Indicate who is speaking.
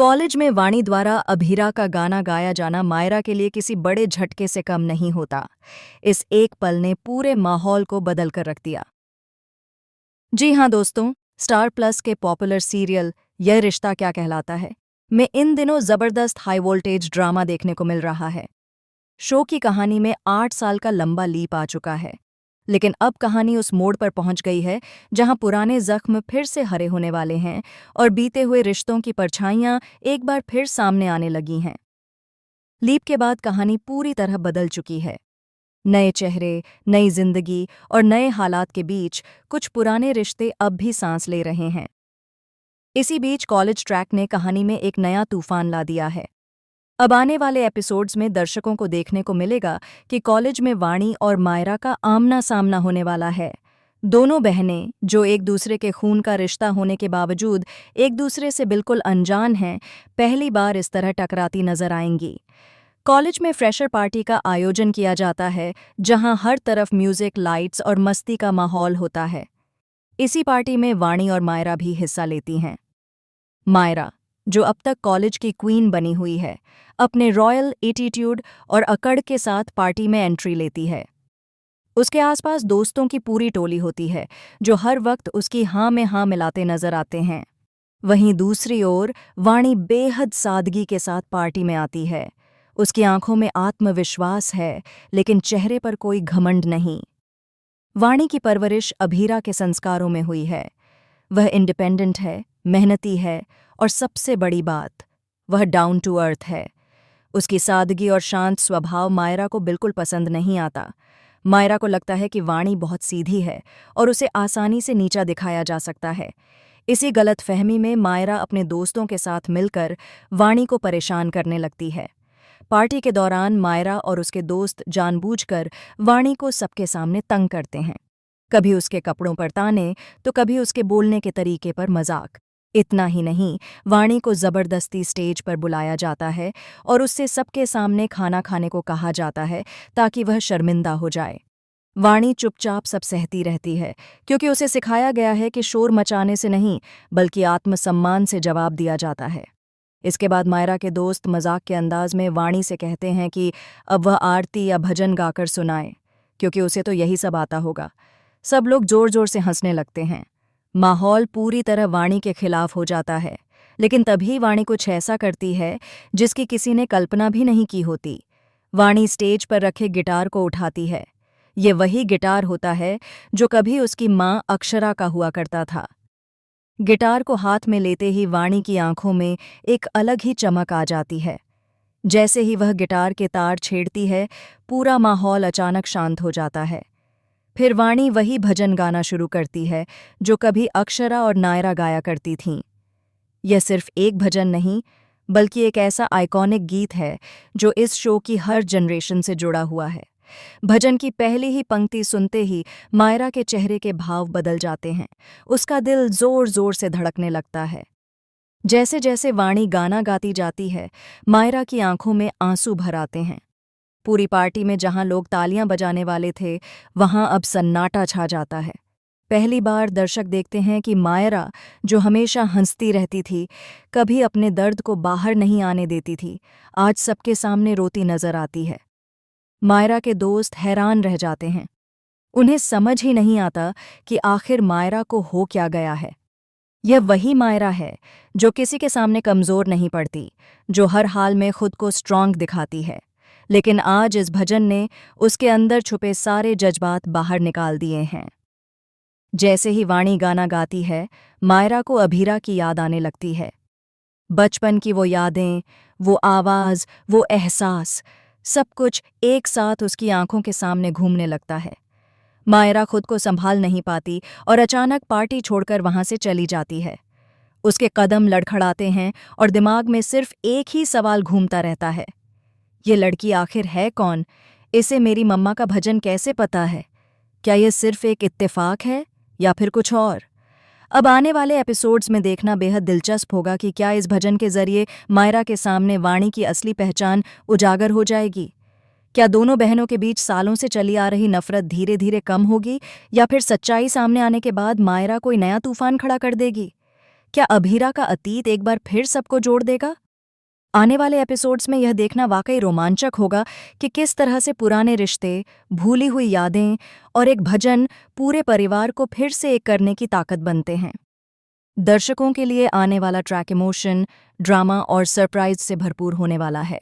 Speaker 1: College में वाणी द्वारा अभीरा का गाना गाया जाना मायरा के लिए किसी बड़े झटके से कम नहीं होता। इस एक पल ने पूरे माहौल को बदल कर रख दिया। जी हाँ दोस्तों, स्टार प्लस के पॉपुलर सीरियल यह रिश्ता क्या कहलाता है में इन दिनों जबरदस्त हाई वोल्टेज ड्रामा देखने को मिल रहा है। शो की कहानी में 8 साल का लंबा लीप आ चुका है, लेकिन अब कहानी उस मोड़ पर पहुंच गई है जहां पुराने जख्म फिर से हरे होने वाले हैं और बीते हुए रिश्तों की परछाइयां एक बार फिर सामने आने लगी हैं। लीप के बाद कहानी पूरी तरह बदल चुकी है। नए चेहरे, नई जिंदगी और नए हालात के बीच कुछ पुराने रिश्ते अब भी सांस ले रहे हैं। इसी बीच कॉलेज ट्रैक ने कहानी में एक नया तूफान ला दिया है। अब आने वाले एपिसोड्स में दर्शकों को देखने को मिलेगा कि कॉलेज में वाणी और मायरा का आमना सामना होने वाला है। दोनों बहनें, जो एक दूसरे के खून का रिश्ता होने के बावजूद एक दूसरे से बिल्कुल अनजान हैं, पहली बार इस तरह टकराती नजर आएंगी। कॉलेज में फ्रेशर पार्टी का आयोजन किया जाता है, जहां हर तरफ म्यूजिक, लाइट्स और मस्ती का माहौल होता है। इसी पार्टी में वाणी और मायरा भी हिस्सा लेती हैं। मायरा, जो अब तक कॉलेज की क्वीन बनी हुई है, अपने रॉयल एटीट्यूड और अकड़ के साथ पार्टी में एंट्री लेती है। उसके आसपास दोस्तों की पूरी टोली होती है, जो हर वक्त उसकी हाँ में हाँ मिलाते नजर आते हैं। वहीं दूसरी ओर वाणी बेहद सादगी के साथ पार्टी में आती है। उसकी आंखों में आत्मविश्वास है, लेकिन चेहरे पर कोई घमंड नहीं। वाणी की परवरिश अभीरा के संस्कारों में हुई है। वह इंडिपेंडेंट है, मेहनती है और सबसे बड़ी बात, वह डाउन टू अर्थ है। उसकी सादगी और शांत स्वभाव मायरा को बिल्कुल पसंद नहीं आता। मायरा को लगता है कि वाणी बहुत सीधी है और उसे आसानी से नीचा दिखाया जा सकता है। इसी गलतफहमी में मायरा अपने दोस्तों के साथ मिलकर वाणी को परेशान करने लगती है। पार्टी के दौरान मायरा और उसके दोस्त जानबूझकर वाणी को सबके सामने तंग करते हैं। कभी उसके कपड़ों पर ताने तो कभी उसके बोलने के तरीके पर मजाक। इतना ही नहीं, वाणी को जबरदस्ती स्टेज पर बुलाया जाता है और उससे सबके सामने खाना खाने को कहा जाता है ताकि वह शर्मिंदा हो जाए। वाणी चुपचाप सब सहती रहती है, क्योंकि उसे सिखाया गया है कि शोर मचाने से नहीं बल्कि आत्मसम्मान से जवाब दिया जाता है। इसके बाद मायरा के दोस्त मजाक के अंदाज में वाणी से कहते हैं कि अब वह आरती या भजन गाकर सुनाए, क्योंकि उसे तो यही सब आता होगा। सब लोग जोर जोर से हंसने लगते हैं। माहौल पूरी तरह वाणी के खिलाफ हो जाता है, लेकिन तभी वाणी कुछ ऐसा करती है जिसकी किसी ने कल्पना भी नहीं की होती। वाणी स्टेज पर रखे गिटार को उठाती है। ये वही गिटार होता है जो कभी उसकी माँ अक्षरा का हुआ करता था। गिटार को हाथ में लेते ही वाणी की आंखों में एक अलग ही चमक आ जाती है। जैसे ही वह गिटार के तार छेड़ती है, पूरा माहौल अचानक शांत हो जाता है। फिर वाणी वही भजन गाना शुरू करती है जो कभी अक्षरा और नायरा गाया करती थीं। यह सिर्फ एक भजन नहीं, बल्कि एक ऐसा आइकॉनिक गीत है जो इस शो की हर जनरेशन से जुड़ा हुआ है। भजन की पहली ही पंक्ति सुनते ही मायरा के चेहरे के भाव बदल जाते हैं। उसका दिल जोर जोर से धड़कने लगता है। जैसे जैसे वाणी गाना गाती जाती है, मायरा की आंखों में आंसू भर आते हैं। पूरी पार्टी में जहां लोग तालियां बजाने वाले थे, वहां अब सन्नाटा छा जाता है। पहली बार दर्शक देखते हैं कि मायरा, जो हमेशा हंसती रहती थी, कभी अपने दर्द को बाहर नहीं आने देती थी, आज सबके सामने रोती नजर आती है। मायरा के दोस्त हैरान रह जाते हैं। उन्हें समझ ही नहीं आता कि आखिर मायरा को हो क्या गया है। यह वही मायरा है जो किसी के सामने कमजोर नहीं पड़ती, जो हर हाल में खुद को स्ट्रांग दिखाती है। लेकिन आज इस भजन ने उसके अंदर छुपे सारे जज्बात बाहर निकाल दिए हैं। जैसे ही वाणी गाना गाती है, मायरा को अभीरा की याद आने लगती है। बचपन की वो यादें, वो आवाज़, वो एहसास, सब कुछ एक साथ उसकी आंखों के सामने घूमने लगता है। मायरा खुद को संभाल नहीं पाती और अचानक पार्टी छोड़कर वहां से चली जाती है। उसके कदम लड़खड़ाते हैं और दिमाग में सिर्फ एक ही सवाल घूमता रहता है, ये लड़की आखिर है कौन? इसे मेरी मम्मा का भजन कैसे पता है? क्या यह सिर्फ एक इत्तेफाक है या फिर कुछ और? अब आने वाले एपिसोड्स में देखना बेहद दिलचस्प होगा कि क्या इस भजन के जरिए मायरा के सामने वाणी की असली पहचान उजागर हो जाएगी। क्या दोनों बहनों के बीच सालों से चली आ रही नफरत धीरे धीरे कम होगी, या फिर सच्चाई सामने आने के बाद मायरा कोई नया तूफान खड़ा कर देगी? क्या अभीरा का अतीत एक बार फिर सबको जोड़ देगा? आने वाले एपिसोड्स में यह देखना वाकई रोमांचक होगा कि किस तरह से पुराने रिश्ते, भूली हुई यादें और एक भजन पूरे परिवार को फिर से एक करने की ताकत बनते हैं। दर्शकों के लिए आने वाला ट्रैक इमोशन, ड्रामा और सरप्राइज से भरपूर होने वाला है।